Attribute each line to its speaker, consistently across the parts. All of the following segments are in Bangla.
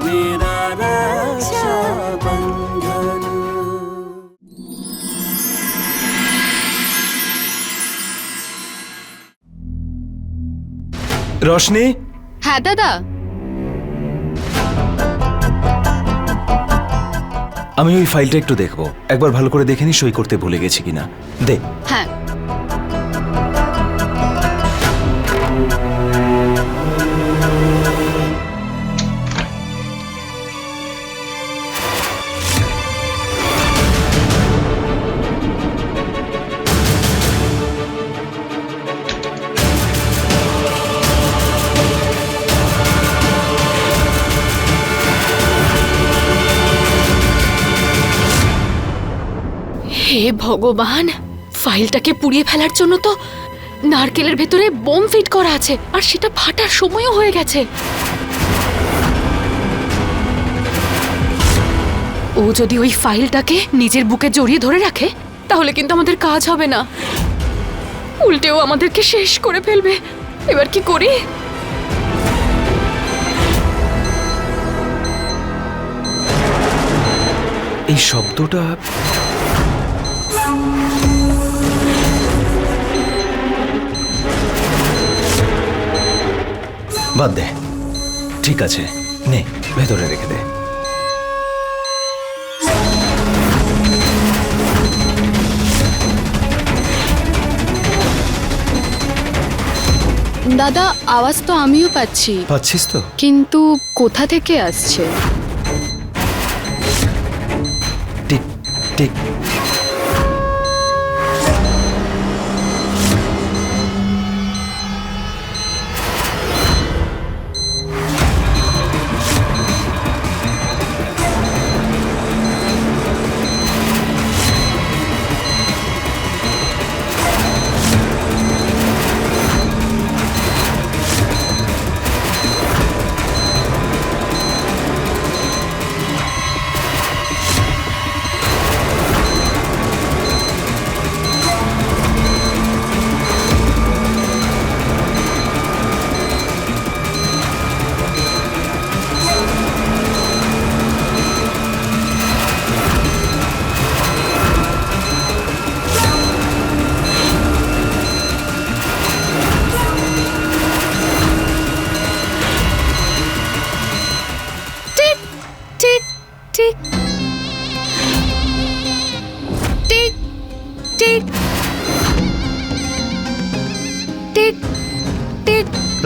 Speaker 1: मेरा रक्षाबंधन।
Speaker 2: রোশনি,
Speaker 3: হ্যাঁ দাদা।
Speaker 2: আমি ওই ফাইলটা একটু দেখবো, একবার ভালো করে দেখে নি সই করতে ভুলে গেছি কিনা। দে।
Speaker 3: হ্যাঁ হে ভগবান, ফাইলটাকে পুড়িয়ে ফেলার জন্য তো নারকেলের ভেতরে বোম ফিট করা আছে, আর সেটা ফাটার সময়ও হয়ে গেছে। ও যদি ওই ফাইলটাকে নিজের বুকে জড়িয়ে ধরে রাখে তাহলে কিন্তু আমাদের কাজ হবে না, উল্টেও আমাদেরকে শেষ করে ফেলবে। এবার কি করি?
Speaker 2: এই শব্দটা বাদ দে, ঠিক আছে, নে ভেতরে রেখে দে।
Speaker 3: দাদা, আওয়াজ তো আমিও পাচ্ছি,
Speaker 2: পাচ্ছিস তো?
Speaker 3: কিন্তু কোথা থেকে আসছে?
Speaker 2: টিক টিক।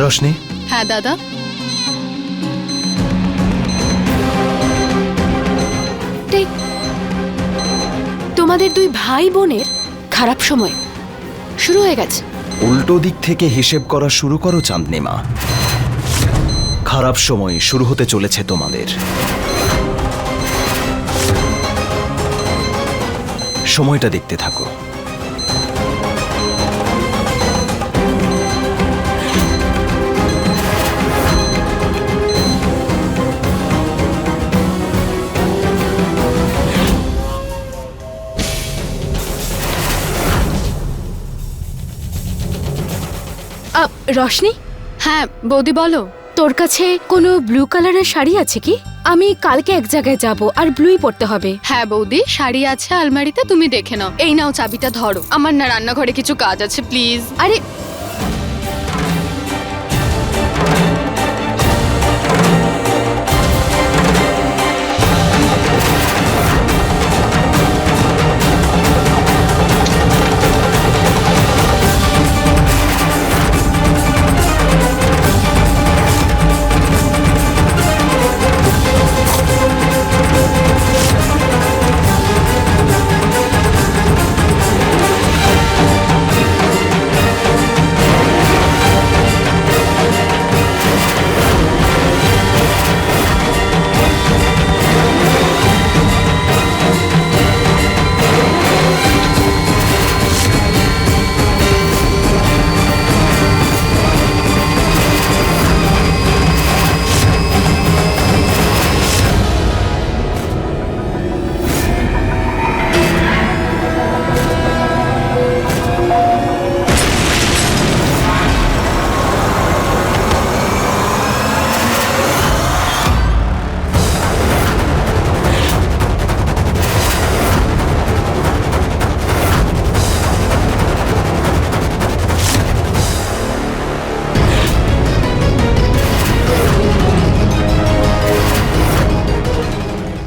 Speaker 2: রোশনি।
Speaker 3: হ্যাঁ দাদা। ঠিক, তোমাদের দুই ভাই বোনের খারাপ সময় শুরু হয়ে গেছে।
Speaker 2: উল্টো দিক থেকে হিসেব করা শুরু করো চাঁদনিমা। খারাপ সময় শুরু হতে চলেছে তোমাদের। সময়টা দেখতে থাকো।
Speaker 3: রোশনি। হ্যাঁ বৌদি বলো। তোর কাছে কোনো ব্লু কালারের শাড়ি আছে কি? আমি কালকে এক জায়গায় যাব আর ব্লুই পরতে হবে। হ্যাঁ বৌদি, শাড়ি আছে আলমারিতে, তুমি দেখে নাও। এই নাও চাবিটা ধরো, আমার না রান্নাঘরে কিছু কাজ আছে, প্লিজ। আরে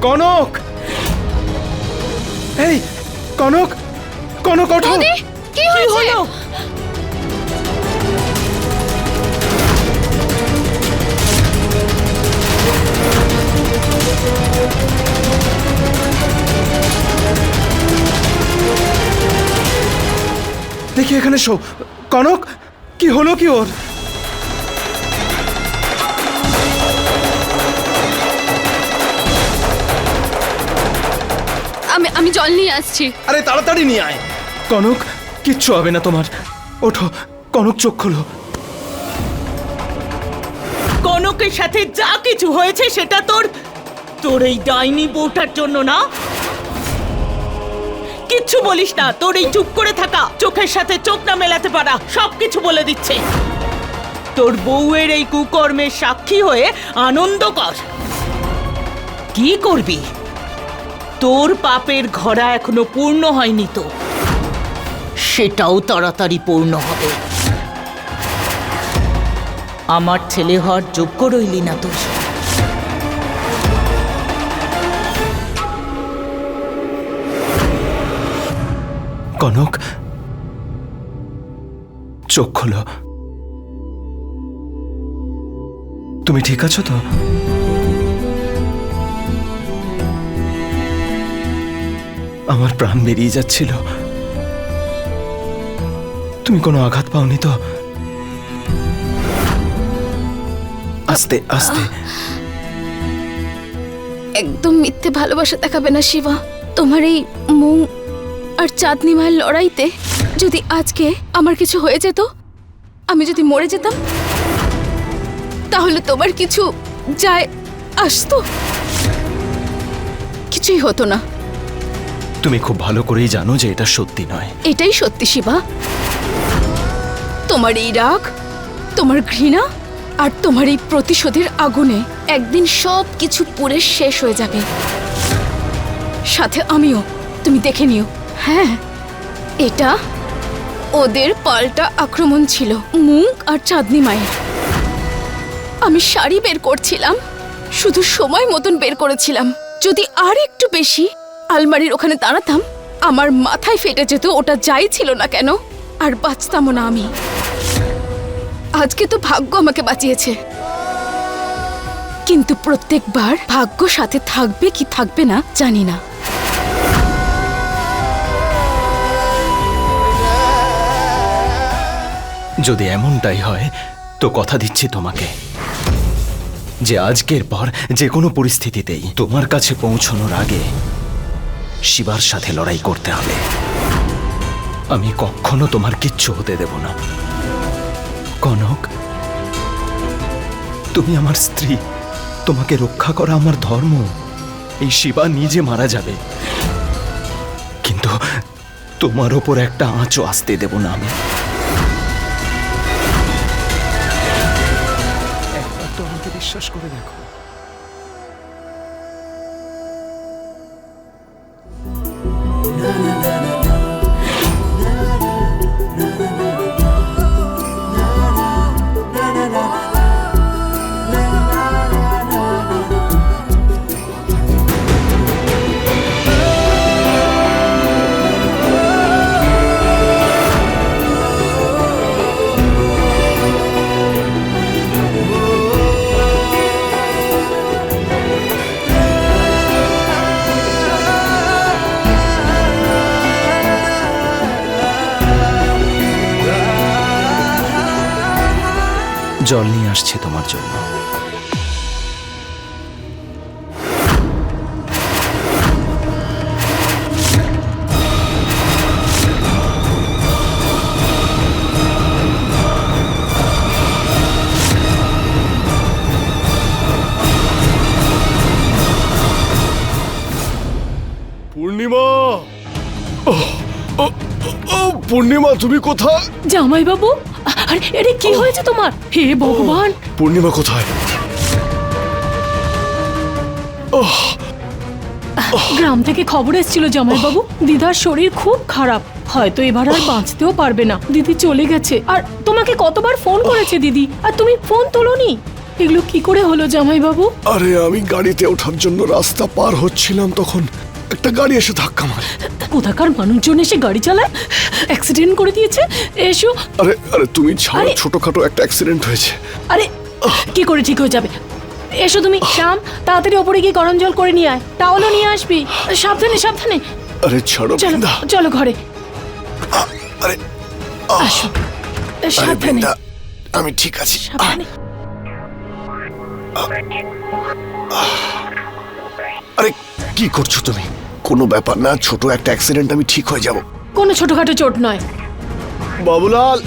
Speaker 2: কনক! এই কনক, কনক ওঠো!
Speaker 3: বৌদি কি হলো?
Speaker 2: দেখি এখানে শো। কনক, কি হলো কি ওর?
Speaker 3: আমি জল নিয়ে আসছি।
Speaker 2: আরে তাড়াতাড়ি নিয়ে আয়। কনক, কিচ্ছু হবে না তোমার। ওঠো। কনক, চোখ খোলো।
Speaker 1: কনকের সাথে যা কিছু হয়েছে সেটা তোর এই ডাইনি বউটার জন্য না। কিচ্ছু বলিস না, তোর এই চুপ করে থাকা, চোখের সাথে চোখ না মেলাতে পারা সবকিছু বলে দিচ্ছে। তোর বউয়ের এই কুকর্মের সাক্ষী হয়ে আনন্দ কর। কি করবি? তোর পাপের ঘড়া এখনো পূর্ণ হয়নি, তো সেটাও তাড়াতাড়ি পূর্ণ হবে। আমার ছেলে হওয়ার যোগ্য রইলি না তোর।
Speaker 2: কনক, চোখ খোলো। তুমি ঠিক আছো তো? আমার প্রাণ বেরিয়ে যাচ্ছিল। তুমি কোনো আঘাত পাওনি তো? আস্তে আস্তে।
Speaker 3: একদম মিথ্যে ভালোবাসা দেখাবে না শিবা। তোমার এই মুং আর চাঁদনি মায়ের লড়াইতে যদি আজকে আমার কিছু হয়ে যেত, আমি যদি মরে যেতাম, তাহলে তোমার কিছু যায় আসতো? কিছুই হতো না।
Speaker 2: তুমি খুব ভালো করেই জানো যে এটা সত্যি নয়।
Speaker 3: এটাই সত্যি শিবা। তোমার এই রাগ, তোমার ঘৃণা আর তোমার এই প্রতিশোধের আগুনে একদিন সব কিছু পুড়ে শেষ হয়ে যাবে, সাথে আমিও। তুমি দেখে নিও। হ্যাঁ, এটা ওদের পাল্টা আক্রমণ ছিল, মুং আর চাঁদনি মায়ের। আমি শাড়ি বের করছিলাম, শুধু সময় মতন বের করেছিলাম। যদি আর একটু বেশি আলমারির ওখানে দাঁড়াতাম, আমার মাথায় ফেটে যেত। ওটা যাই ছিল না কেন, আর বাঁচতামও না আমি। আজকে তো ভাগ্য আমাকে বাঁচিয়েছে, কিন্তু প্রত্যেকবার ভাগ্য সাথে থাকবে কি থাকবে না জানি না।
Speaker 2: যদি এমনটাই হয় তো কথা দিচ্ছি তোমাকে যে আজকের পর যে কোনো পরিস্থিতিতেই তোমার কাছে পৌঁছানোর আগে শিবার সাথে লড়াই করতে হবে। আমি কখনো তোমার কিচ্ছু হতে দেব না। কনক, তুমি আমার স্ত্রী, তোমাকে রক্ষা করা আমার ধর্ম। এই শিবা নিজে মারা যাবে, কিন্তু তোমার ওপর একটা আঁচও আসতে দেব না আমি। একবার তো আমাকে বিশ্বাস করে দেখো। জল নিয়ে আসছে তোমার জন্য।
Speaker 4: পূর্ণিমা, পূর্ণিমা তুমি কোথায়?
Speaker 5: জামাইবাবু, আরে আরে কি হয়েছে তোমার? হে ভগবান!
Speaker 4: পূর্ণিমা কোথায়?
Speaker 5: গ্রাম থেকে খবর এসেছিল জামাইবাবু, দিদার শরীর খুব খারাপ, হয়তো এবার আর বাঁচতেও পারবে না। দিদি চলে গেছে। আর তোমাকে কতবার ফোন করেছে দিদি, আর তুমি ফোন তোলোনি। এগুলো কি করে হলো জামাইবাবু?
Speaker 4: আরে আমি গাড়িতে ওঠার জন্য রাস্তা পার হচ্ছিলাম, তখন একটা গাড়ি এসে ধাক্কা মারে।
Speaker 5: কোথাকার মানুষজন এসে গাড়ি চালায়, অ্যাক্সিডেন্ট করে দিয়েছে। এসো।
Speaker 4: আরে আরে তুমি ছাড়ো,
Speaker 5: আরে!
Speaker 4: ছোটখাটো একটা অ্যাক্সিডেন্ট হয়েছে।
Speaker 5: আরে কি করে ঠিক হয়ে যাবে? এসো তুমি। শ্যাম, তাড়াতাড়ি ওপরে গিয়ে গরম জল করে নিয়ে আয়, টাওয়ালও নিয়ে আসবি। সাবধানে সাবধানে।
Speaker 4: আরে ছাড়ো
Speaker 5: চলো
Speaker 4: বৃন্দা।
Speaker 5: চলো ঘরে
Speaker 4: আরে
Speaker 5: আসো।
Speaker 4: আরে
Speaker 5: সাবধানে
Speaker 4: বৃন্দা, আমি ঠিক আছি।
Speaker 5: সাবধানে।
Speaker 4: আরে কি করছো তুমি? কোনো ব্যাপার না, ছোট একটা অ্যাক্সিডেন্ট, আমি ঠিক হয়ে যাব।
Speaker 5: কোনো ছোটখাটো চোট নয়।
Speaker 4: বাবুলাল,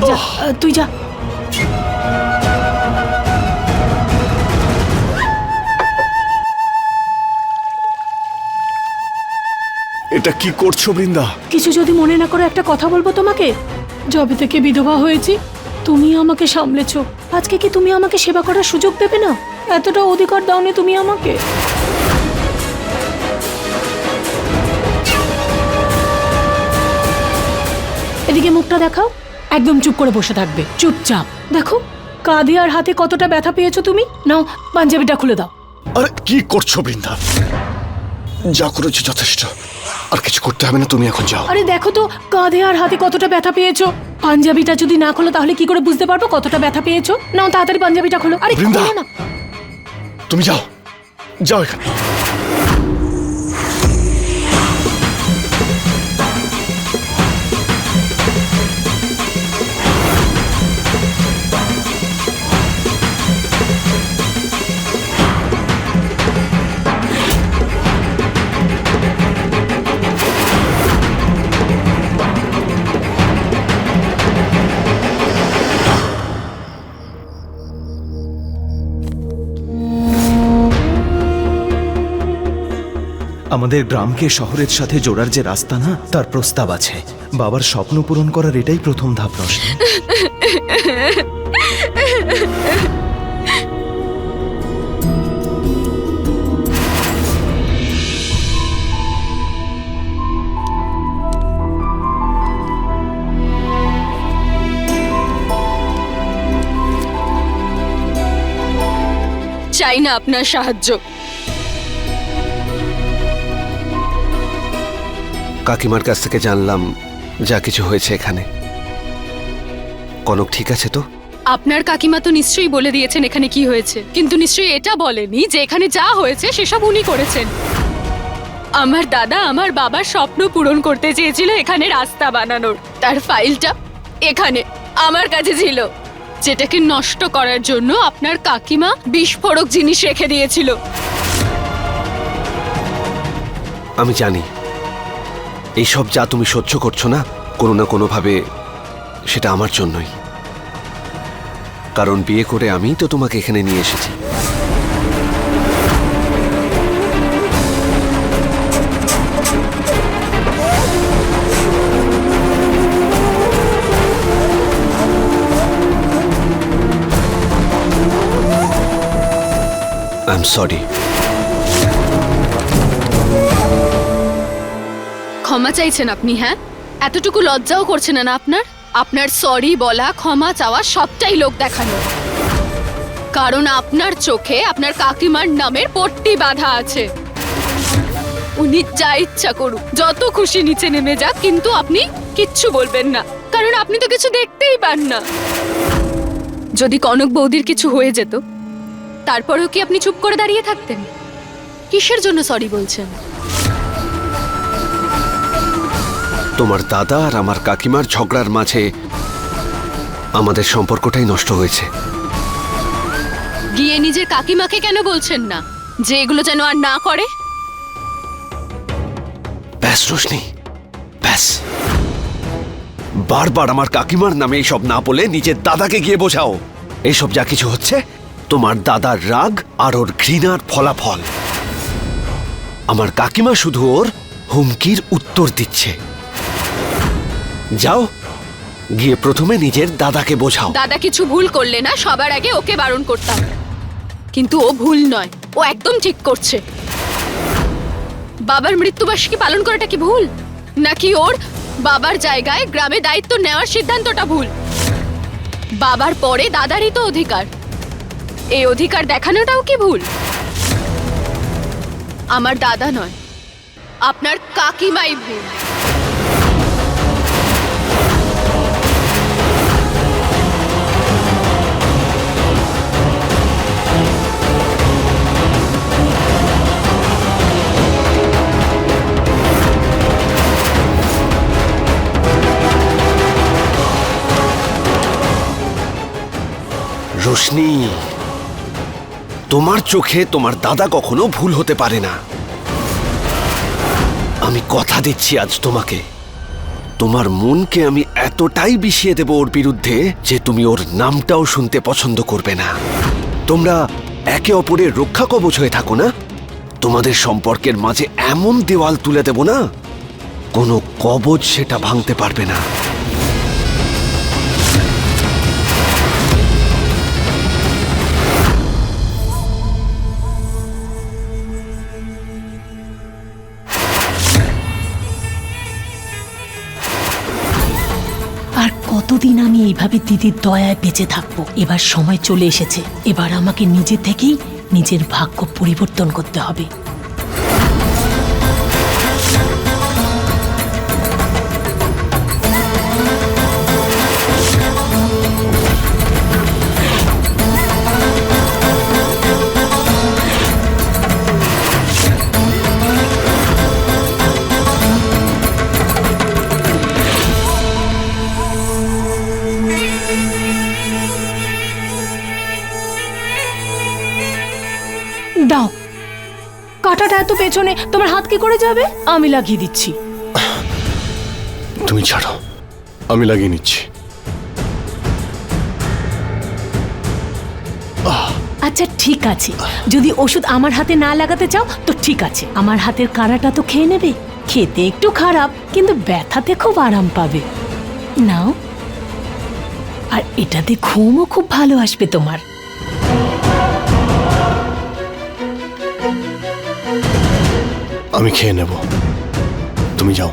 Speaker 5: যা, তুই যা।
Speaker 4: এটা কি করছো বৃন্দা?
Speaker 5: কিছু যদি মনে না করো, একটা কথা বলবো তোমাকে। যবে থেকে বিধবা হয়েছি তুমি আমাকে সামলেছো, আজকে কি তুমি আমাকে সেবা করার সুযোগ দেবে না? এতটা অধিকার দাওনি তুমি আমাকে। এদিকে মুখটা দেখাও। একদম চুপ করে বসে থাকবে, চুপচাপ। দেখো কাঁধে আর হাতে কতটা ব্যথা পেয়েছো তুমি। নাও পাঞ্জাবিটা খুলে দাও।
Speaker 4: আরে কি করছো বৃন্দা? যা করেছো যথেষ্ট, আর কিছু করতে হবে না, তুমি এখন যাও।
Speaker 5: আরে দেখো তো কাঁধে আর হাতে কতটা ব্যথা পেয়েছো। পাঞ্জাবিটা যদি না খোলো তাহলে কি করে বুঝতে পারবো কতটা ব্যথা পেয়েছো? নাও তাড়াতাড়ি পাঞ্জাবিটা খোলো। আরে
Speaker 4: বৃন্দা!
Speaker 5: খোলো না।
Speaker 4: তুমি যাও, যাও এখানে।
Speaker 2: আমাদের গ্রামকে শহরের সাথে জোড়ার যে রাস্তা না, তার প্রস্তাব আছে। বাবার স্বপ্ন পূরণ করার এটাই প্রথম ধাপ, রোশনি।
Speaker 3: চাই না আপনার সাহায্য।
Speaker 6: কাকিমার কাছ থেকে জানলাম যা কিছু হয়েছে এখানে। কনক ঠিক আছে তো?
Speaker 3: আপনার কাকিমা তো নিশ্চয়ই বলে দিয়েছেন এখানে কি হয়েছে, কিন্তু নিশ্চয়ই এটা বলেনি যে এখানে যা হয়েছে সেসব উনি করেছেন। আমার দাদা আমার বাবার স্বপ্ন পূরণ করতে চেয়েছিল এখানে রাস্তা বানানোর। তার ফাইলটা এখানে আমার কাছে ছিল, যেটাকে নষ্ট করার জন্য আপনার কাকিমা বিস্ফোরক জিনিস রেখে দিয়েছিল।
Speaker 6: আমি জানি এইসব যা তুমি সহ্য করছো না, কোনো না কোনোভাবে সেটা আমার জন্যই। কারণ বিয়ে করে আমি তো তোমাকে এখানে নিয়ে এসেছি। I am sorry.
Speaker 3: ক্ষমা চাইছেন আপনি? হ্যাঁ, এতটুকু লজ্জাও করছে না আপনার? আপনার সরি বলা, ক্ষমা চাওয়া সবটাই লোক দেখানো। কারণ আপনার চোখে আপনার কাকিমার নামের পট্টি বাঁধা আছে। উনি যা ইচ্ছা করুক, যত খুশি নিচে নেমে যাক, কিন্তু আপনি কিচ্ছু বলবেন না, কারণ আপনি তো কিছু দেখতেই পান না। যদি কনক বৌদির কিছু হয়ে যেত, তারপরেও কি আপনি চুপ করে দাঁড়িয়ে থাকতেন? কিসের জন্য সরি বলছেন?
Speaker 6: তোমার দাদা আর আমার কাকিমার ঝগড়ার মাঝে আমাদের সম্পর্কটাই নষ্ট হয়েছে।
Speaker 3: গিয়ে নিজের কাকিমাকে কেন বলছেন না যে এগুলো যেন আর না করে?
Speaker 6: ব্যাস রোশনি, ব্যাস। বারবার আমার কাকিমার নামে এইসব না বলে নিজের দাদাকে গিয়ে বোঝাও। এইসব যা কিছু হচ্ছে তোমার দাদার রাগ আর ওর ঘৃণার ফলাফল। আমার কাকিমা শুধু ওর হুমকির উত্তর দিচ্ছে। যাও, গিয়ে প্রথমে নিজের দাদাকে বোঝাও।
Speaker 3: দাদা কিছু ভুল করলে না সবার আগে ওকে বারণ করতাম, কিন্তু ও ভুল নয়, ও একদম ঠিক করছে। বাবার মৃত্যুবার্ষিকী পালন করাটা কি ভুল, নাকি ওর বাবার জায়গায় গ্রামে দায়িত্ব নেওয়ার সিদ্ধান্তটা ভুল? বাবার পরে দাদারই তো অধিকার। এই অধিকার দেখানোটাও কি ভুল? আমার দাদা নয়, আপনার কাকিমাই ভুল।
Speaker 6: রোশনি, তোমার চোখে তোমার দাদা কখনো ভুল হতে পারে না। আমি কথা দিচ্ছি আজ তোমাকে, তোমার মনকে আমি এতটাই বিষিয়ে দেব ওর বিরুদ্ধে যে তুমি ওর নামটাও শুনতে পছন্দ করবে না। তোমরা একে অপরের রক্ষা কবচ হয়ে থাকো না? তোমাদের সম্পর্কের মাঝে এমন দেওয়াল তুলে দেব না, কোনো কবচ সেটা ভাঙতে পারবে না।
Speaker 5: আর কতদিন আমি এইভাবে দিদির দয়ায় বেঁচে থাকবো? এবার সময় চলে এসেছে, এবার আমাকে নিজে থেকেই নিজের ভাগ্য পরিবর্তন করতে হবে। দাও, কাঁটাটা এত পেছনে, তোমার হাত কি করে যাবে? আমি লাগিয়ে দিচ্ছি।
Speaker 4: তুমি ছাড়ো, আমি লাগিয়ে নিচ্ছি।
Speaker 5: আচ্ছা ঠিক আছে, যদি ওষুধ আমার হাতে না লাগাতে চাও তো ঠিক আছে, আমার হাতের কাঁটাটা তো খেয়ে নেবে। খেতে একটু খারাপ, কিন্তু ব্যথাতে খুব আরাম পাবে। নাও, আর এটাতে ঘুমও খুব ভালো আসবে তোমার।
Speaker 4: আমি খেয়ে নেব, তুমি যাও।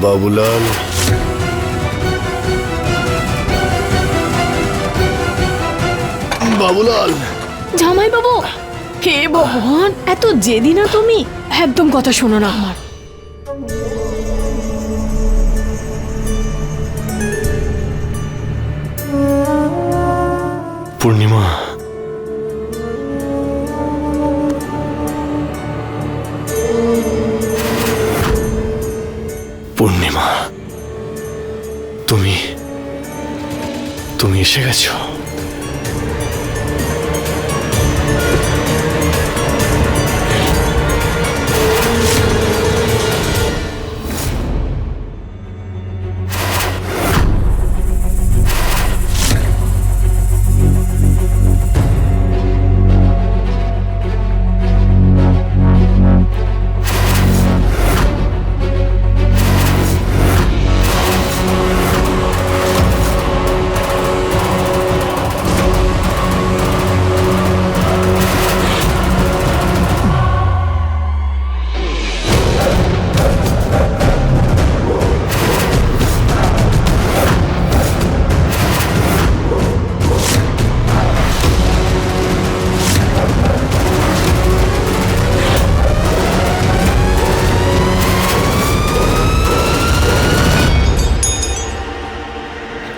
Speaker 4: বাবুলাল, বাবুলাল।
Speaker 5: জামাই বাবু, হে ভগবান, এত জেদি না তুমি, একদম কথা শোনো না আমার।
Speaker 4: পূর্ণিমা, পূর্ণিমা, তুমি এসে গেছো।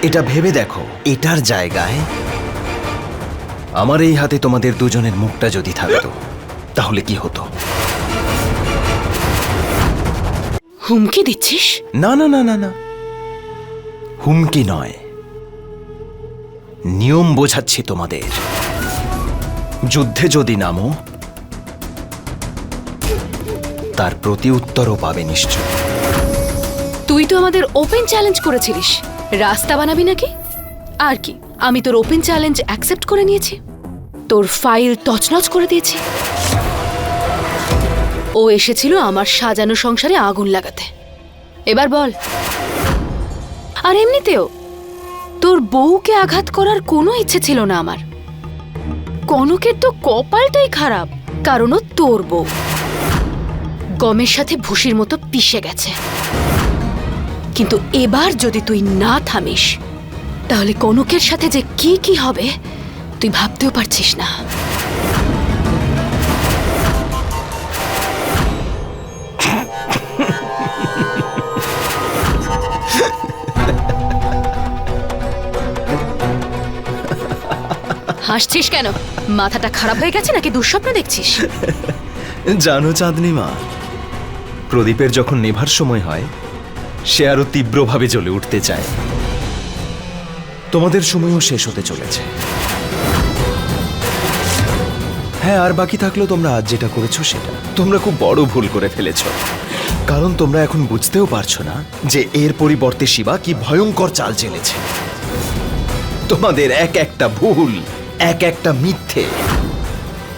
Speaker 2: এটা ভেবে দেখো, এটার জায়গায় আমার এই হাতে তোমাদের দুজনের মুখটা যদি থাকতো তাহলে কি হতো?
Speaker 5: হুমকি দিচ্ছিস?
Speaker 2: না না না না না, হুমকি নয়, নিয়ম বোঝাচ্ছি তোমাদের। যুদ্ধে যদি নামো তার প্রতি উত্তরও পাবে নিশ্চয়।
Speaker 3: তুই তো আমাদের ওপেন চ্যালেঞ্জ করেছিলিস, রাস্তা বানাবি নাকি? আর কি, আমি তোর ওপেন চ্যালেঞ্জ অ্যাকসেপ্ট করে নিয়েছি, তোর ফাইল তছনছ করে দিয়েছি। ও এসেছিল আমার সাজানো সংসারে আগুন লাগাতে। এবার বল। আর এমনিতেও তোর বউকে আঘাত করার কোনো ইচ্ছে ছিল না আমার। কনকের তো কপালটাই খারাপ, কারণ ও তোর বউ গমের সাথে ভুসির মতো পিষে গেছে। কিন্তু এবার যদি তুই না থামিস, তাহলে কনকের সাথে যে কি কি হবে তুই ভাবতেও পারছিস না। হাসছিস কেন? মাথাটা খারাপ হয়ে গেছে নাকি দুঃস্বপ্ন দেখছিস?
Speaker 2: জানো চাঁদনি মা, প্রদীপের যখন নেভার সময় হয় সে আরো তীব্রভাবে জ্বলে উঠতে চায়। তোমাদের সময়ও শেষ হতে চলেছে। হ্যাঁ, আর বাকি থাকলো তোমরা আজ যেটা করেছো সেটা। তোমরা খুব বড় ভুল করে ফেলেছো, কারণ তোমরা এখন বুঝতেও পারছো না যে এর পরিবর্তে শিবা কি ভয়ঙ্কর চাল চেলেছে। তোমাদের এক একটা ভুল, এক একটা মিথ্যে,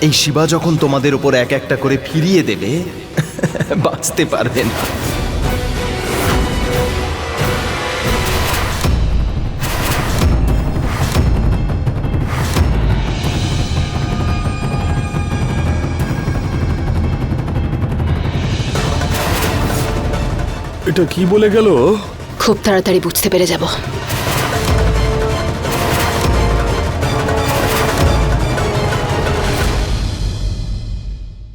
Speaker 2: এই শিবা যখন তোমাদের উপর এক একটা করে ফিরিয়ে দেবে, বাঁচতে পারবে না।
Speaker 4: এটা কি বলে গেল?
Speaker 3: খুব তাড়াতাড়ি বুঝতে পেরে যাব।